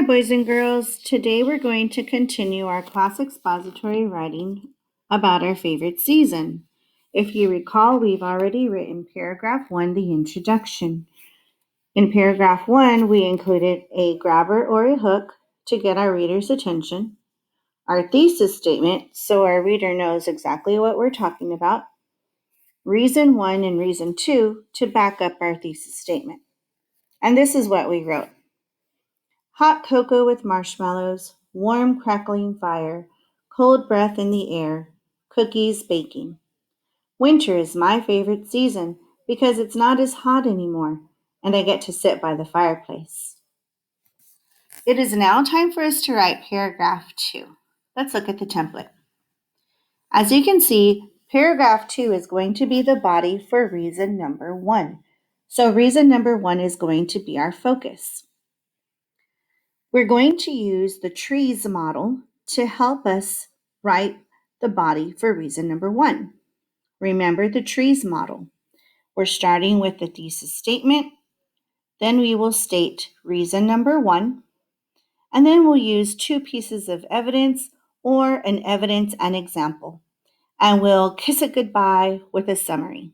Hi, boys and girls. Today we're going to continue our class expository writing about our favorite season. If you recall, we've already written paragraph 1, the introduction. In paragraph 1, we included a grabber or a hook to get our reader's attention, our thesis statement so our reader knows exactly what we're talking about, reason 1 and reason 2 to back up our thesis statement. And this is what we wrote. Hot cocoa with marshmallows, warm crackling fire, cold breath in the air, cookies baking. Winter is my favorite season because it's not as hot anymore, and I get to sit by the fireplace. It is now time for us to write paragraph 2. Let's look at the template. As you can see, paragraph 2 is going to be the body for reason number 1. So reason number 1 is going to be our focus. We're going to use the trees model to help us write the body for reason number 1. Remember the trees model. We're starting with the thesis statement, then we will state reason number 1, and then we'll use 2 pieces of evidence or an evidence and example, and we'll kiss it goodbye with a summary.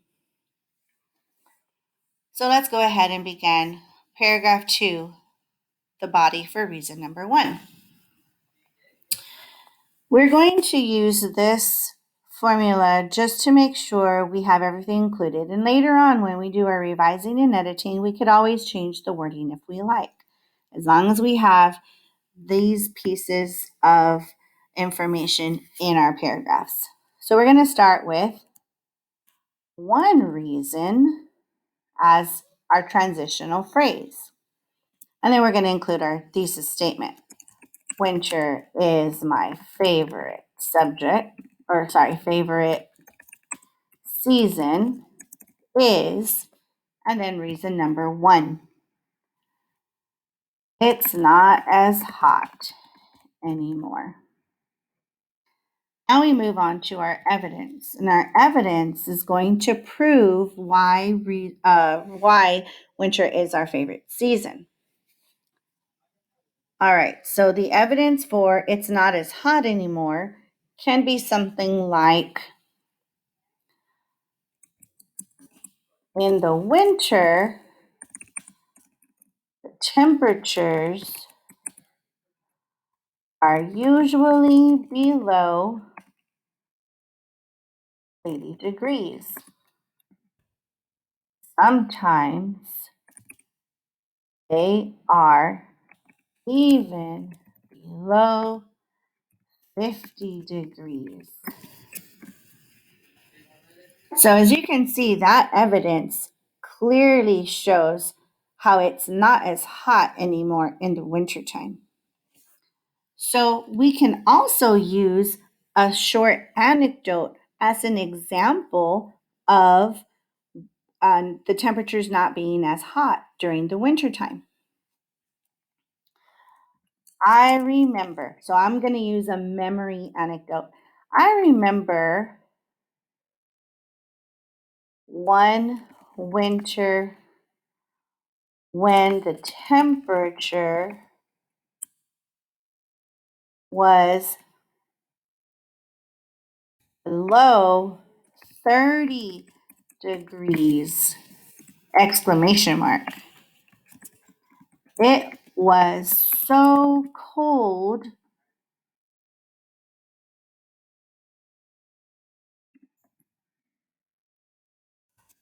So let's go ahead and begin paragraph 2, the body for reason number 1. We're going to use this formula just to make sure we have everything included. And later on, when we do our revising and editing, we could always change the wording if we like, as long as we have these pieces of information in our paragraphs. So we're going to start with one reason as our transitional phrase. And then we're going to include our thesis statement. Winter is my favorite favorite season is, and then reason number 1. It's not as hot anymore. Now we move on to our evidence, and our evidence is going to prove why winter is our favorite season. All right, so the evidence for it's not as hot anymore can be something like, in the winter, the temperatures are usually below 80 degrees. Sometimes they are even below 50 degrees. So as you can see, that evidence clearly shows how it's not as hot anymore in the wintertime. So we can also use a short anecdote as an example of the temperatures not being as hot during the wintertime. I remember, so I'm going to use a memory anecdote. I remember one winter when the temperature was below 30 degrees, exclamation mark. It was so cold.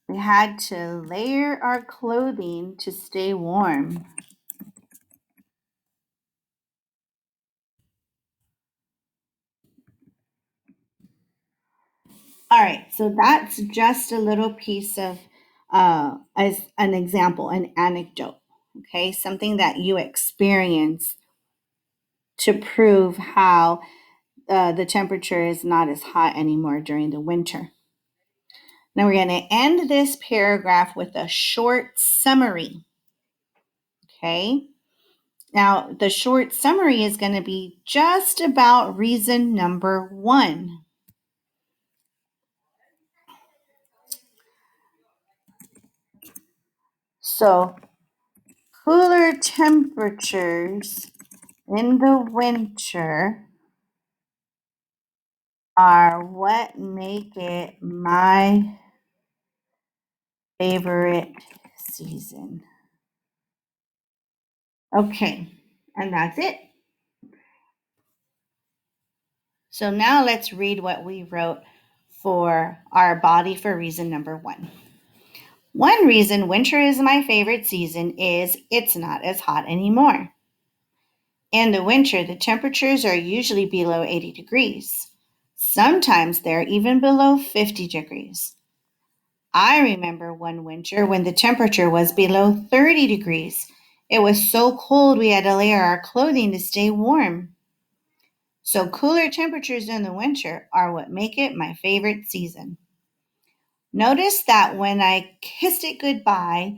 We had to layer our clothing to stay warm. All right, so that's just a little piece of, as an example, an anecdote, okay? Something that you experience to prove how the temperature is not as hot anymore during the winter. Now we're going to end this paragraph with a short summary, okay? Now the short summary is going to be just about reason number 1. So cooler temperatures in the winter are what make it my favorite season. Okay, and that's it. So now let's read what we wrote for our body for reason number 1. One reason winter is my favorite season is it's not as hot anymore. In the winter, the temperatures are usually below 80 degrees. Sometimes they're even below 50 degrees. I remember one winter when the temperature was below 30 degrees. It was so cold we had to layer our clothing to stay warm. So cooler temperatures in the winter are what make it my favorite season. Notice that when I kissed it goodbye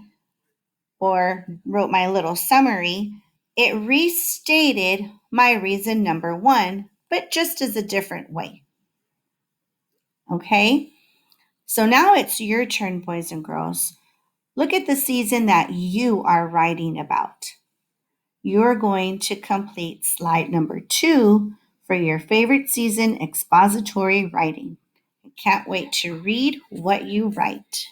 or wrote my little summary, it restated my reason number 1, but just as a different way. Okay? So now it's your turn, boys and girls. Look at the season that you are writing about. You're going to complete slide number 2 for your favorite season expository writing. I can't wait to read what you write.